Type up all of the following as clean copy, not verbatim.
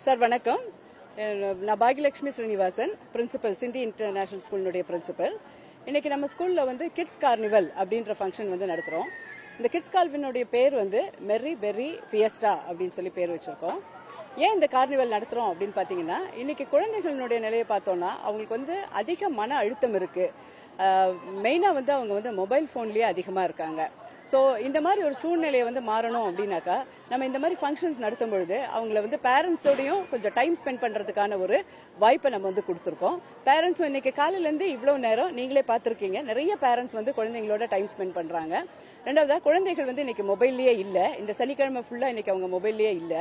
Sir வணக்கம். நான் Bhagyalakshmi Srinivasan, principal, சிந்தி இன்டர்நேஷனல் ஸ்கூலினுடைய பிரின்சிபல். இன்னைக்கு நம்ம ஸ்கூல்ல வந்து கிட்ஸ் கார்னிவல் அப்படின்ற ஃபங்க்ஷன் வந்து நடத்துறோம். இந்த கிட்ஸ் கார்னிவலுடைய பேர் வந்து மெர்ரி பெர்ரி ஃபியஸ்டா அப்படின்னு சொல்லி பேர் வச்சிருக்கோம். ஏன் இந்த கார்னிவல் நடத்துறோம் அப்படின்னு பாத்தீங்கன்னா, இன்னைக்கு குழந்தைகளுடைய நிலையை பார்த்தோம்னா அவங்களுக்கு வந்து அதிக மன அழுத்தம் இருக்கு. மெயினா வந்து அவங்க வந்து மொபைல் போன்லயே அதிகமா இருக்காங்க. ஸோ இந்த மாதிரி ஒரு சூழ்நிலையை வந்து மாறணும் அப்படின்னாக்கா நம்ம இந்த மாதிரி ஃபங்க்ஷன்ஸ் நடத்தும் பொழுது அவங்கள வந்து பேரண்ட்ஸோடையும் கொஞ்சம் டைம் ஸ்பெண்ட் பண்றதுக்கான ஒரு வாய்ப்பை நம்ம வந்து கொடுத்துருக்கோம். பேரண்ட்ஸ் இன்னைக்கு காலையிலேருந்து இவ்வளவு நேரம் நீங்களே பார்த்துருக்கீங்க, நிறைய பேரண்ட்ஸ் வந்து குழந்தைங்களோட டைம் ஸ்பெண்ட் பண்றாங்க. ரெண்டாவதா குழந்தைகள் வந்து இன்னைக்கு மொபைல்லயே இல்ல, இந்த சனிக்கிழமை ஃபுல்லா இன்னைக்கு அவங்க மொபைல்லயே இல்ல.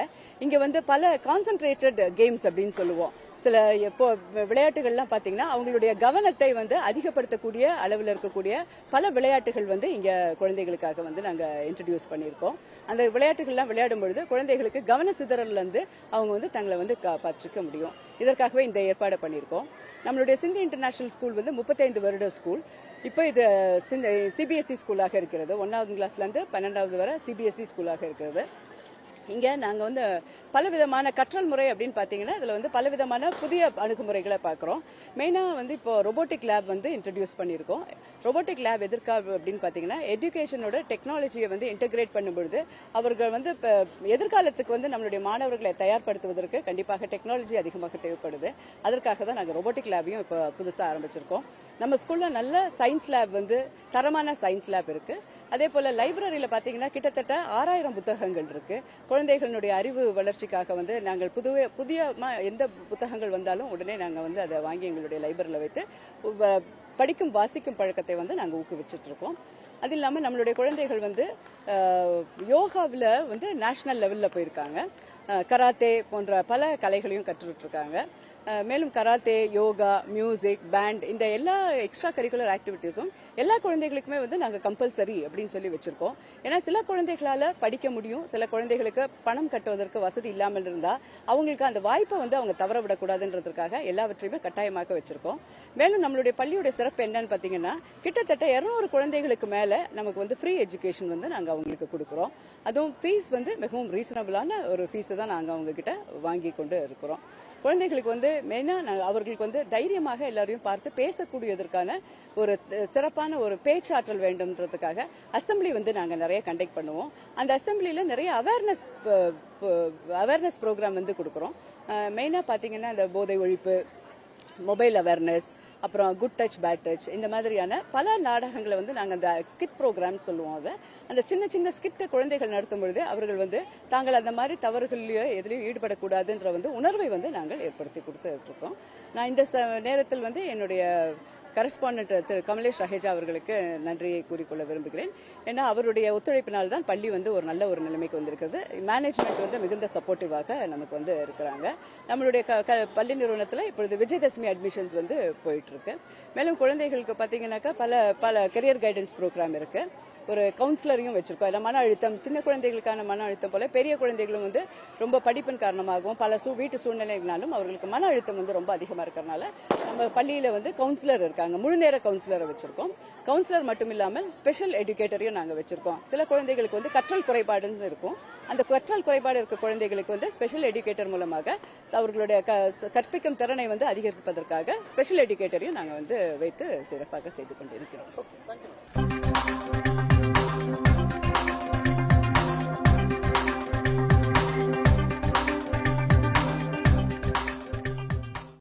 இங்க வந்து பல கான்சென்ட்ரேட்டட் கேம்ஸ் அப்படின்னு சொல்லுவோம். சில இப்போ விளையாட்டுகள்லாம் பாத்தீங்கன்னா அவங்களுடைய கவனத்தை வந்து அதிகப்படுத்தக்கூடிய அளவில் இருக்கக்கூடிய பல விளையாட்டுகள் வந்து இங்க குழந்தைகளுக்காக வந்து நாங்க இன்ட்ரடியூஸ் பண்ணியிருக்கோம். அந்த விளையாட்டுகள்லாம் விளையாடும் பொழுது குழந்தைகளுக்கு கவன சிதறல்ல இருந்து அவங்க வந்து தங்களை வந்து காப்பாற்றிக்க முடியும். இதற்காகவே இந்த ஏற்பாடு பண்ணியிருக்கோம். நம்மளுடைய சிந்தி இன்டர்நேஷனல் ஸ்கூல் வந்து 35 வருட ஸ்கூல். இப்போ இது சிபிஎஸ்இ ஸ்கூலாக இருக்கிறது. 1வது கிளாஸ்ல இருந்து 12வது வரை சிபிஎஸ்இ ஸ்கூலாக இருக்கிறது. இங்க நாங்க வந்து பலவிதமான கற்றல் முறை அப்படின்னு பாத்தீங்கன்னா இதுல வந்து பலவிதமான புதிய அணுகுமுறைகளை பாக்குறோம். மெயினா வந்து இப்போ ரொபோட்டிக் லேப் வந்து இன்ட்ரடியூஸ் பண்ணிருக்கோம். ரொபோட்டிக் லேப் எதற்காக அப்படின்னு பாத்தீங்கன்னா எஜுகேஷனோட டெக்னாலஜியை வந்து இன்டகிரேட் பண்ணும்பொழுது அவர்கள் வந்து எதிர்காலத்துக்கு வந்து நம்மளுடைய மாணவர்களை தயார்படுத்துவதற்கு கண்டிப்பாக டெக்னாலஜி அதிகமாக தேவைப்படுது. அதற்காக தான் நாங்க ரொபோட்டிக் லேபையும் இப்போ புதுசா ஆரம்பிச்சிருக்கோம். நம்ம ஸ்கூல்ல நல்ல சயின்ஸ் லேப் வந்து தரமான சயின்ஸ் லேப் இருக்கு. அதே போல லைப்ரரியில பாத்தீங்கன்னா கிட்டத்தட்ட 6000 புத்தகங்கள் இருக்கு. குழந்தைகளுடைய அறிவு வளர்ச்சிக்காக வந்து நாங்கள் புதிய எந்த புத்தகங்கள் வந்தாலும் உடனே நாங்க வந்து அதை வாங்கி எங்களுடைய லைப்ரரியில வைத்து வாசிக்கும் பழக்கத்தை வந்து நாங்க ஊக்குவிச்சுட்டு இருக்கோம். அது இல்லாம நம்மளுடைய குழந்தைகள் வந்து யோகாவில் வந்து நேஷனல் லெவல்ல போயிருக்காங்க. கராத்தே போன்ற பல கலைகளையும் கற்றுட்டு இருக்காங்க. மேலும் கராத்தே, யோகா, மியூசிக், பேண்ட் இந்த எல்லா எக்ஸ்ட்ரா கரிக்குலர் ஆக்டிவிட்டிஸும் எல்லா குழந்தைகளுக்குமே வந்து நாங்க கம்பல்சரி அப்படின்னு சொல்லி வச்சிருக்கோம். ஏன்னா சில குழந்தைகளால படிக்க முடியும், சில குழந்தைகளுக்கு பணம் கட்டுவதற்கு வசதி இல்லாமல் இருந்தா அவங்களுக்கு அந்த வாய்ப்பை வந்து அவங்க தவற விடக்கூடாதுன்றதுக்காக எல்லாவற்றையுமே கட்டாயமாக்க வச்சிருக்கோம். மேலும் நம்மளுடைய பள்ளியுடைய சிறப்பு என்னன்னு பாத்தீங்கன்னா கிட்டத்தட்ட 200 குழந்தைகளுக்கு மேல நமக்கு வந்து ஃப்ரீ எஜுகேஷன் வந்து நாங்க அவங்களுக்கு கொடுக்கிறோம். அதுவும் ஃபீஸ் வந்து மிகவும் ரீசனபிளான ஒரு ஃபீஸ் தான் நாங்க அவங்க கிட்ட வாங்கி கொண்டு இருக்கிறோம். குழந்தைகளுக்கு வந்து மெயினா அவர்களுக்கு வந்து தைரியமாக எல்லாரையும் பார்த்து பேசக்கூடியதற்கான ஒரு சிறப்பான ஒரு பேச்சாற்றல் வேண்டும்ன்றதுக்காக அசம்பிளி வந்து நாங்க நிறைய கண்டக்ட் பண்ணுவோம். அந்த அசம்பிளில நிறைய அவேர்னஸ் ப்ரோக்ராம் வந்து கொடுக்கறோம். மெயினா பாத்தீங்கன்னா இந்த போதை ஒழிப்பு, மொபைல் அவேர்னஸ், அப்புறம் குட் டச் பேட் டச் இந்த மாதிரியான பல நாடகங்களை வந்து நாங்கள் அந்த ஸ்கிட் ப்ரோக்ராம் சொல்லுவோம். அதை அந்த சின்ன சின்ன ஸ்கிட்ட குழந்தைகள் நடத்தும் பொழுது அவர்கள் வந்து தாங்கள் அந்த மாதிரி தவறுகளிலேயோ எதிலையும் ஈடுபடக்கூடாதுன்ற வந்து உணர்வை வந்து நாங்கள் ஏற்படுத்தி கொடுத்துட்டு இருக்கோம். நான் இந்த நேரத்தில் வந்து என்னுடைய கரஸ்பாண்டன்ட் திரு கமலேஷ் ரஹேஜா அவர்களுக்கு நன்றியை கூறிக்கொள்ள விரும்புகிறேன். ஏன்னா அவருடைய ஒத்துழைப்பினால் தான் பள்ளி வந்து ஒரு நல்ல ஒரு நிலைமைக்கு வந்திருக்கிறது. மேனேஜ்மெண்ட் வந்து மிகுந்த சப்போர்ட்டிவாக நமக்கு வந்து இருக்கிறாங்க. நம்மளுடைய பள்ளி நிறுவனத்தில் இப்பொழுது விஜயதசமி அட்மிஷன்ஸ் வந்து போயிட்டு இருக்கு. மேலும் குழந்தைகளுக்கு பாத்தீங்கன்னாக்கா பல கெரியர் கைடன்ஸ் ப்ரோக்ராம் இருக்கு. ஒரு கவுன்சிலரையும் வச்சிருக்கோம். அதில் மன அழுத்தம், சின்ன குழந்தைகளுக்கான மன அழுத்தம் போல பெரிய குழந்தைகளும் வந்து ரொம்ப படிப்பின் காரணமாகவும் பல வீட்டு சூழ்நிலைனாலும் அவர்களுக்கு மன அழுத்தம் வந்து ரொம்ப அதிகமா இருக்கிறதுனால நம்ம பள்ளியில வந்து கவுன்சிலர் இருக்காங்க. முழு நேர கவுன்சிலரை வச்சிருக்கோம். கவுன்சிலர் மட்டும் இல்லாமல் ஸ்பெஷல் எஜுகேட்டரையும் நாங்க வச்சிருக்கோம். சில குழந்தைகளுக்கு வந்து கற்றல் குறைபாடுன்னு இருக்கும். அந்த கற்றல் குறைபாடு இருக்க குழந்தைகளுக்கு வந்து ஸ்பெஷல் எஜுகேட்டர் மூலமாக அவர்களுடைய கற்பிக்கும் திறனை வந்து அதிகரிப்பதற்காக ஸ்பெஷல் எஜுகேட்டரையும் நாங்க வந்து வைத்து சிறப்பாக செய்து கொண்டிருக்கிறோம்.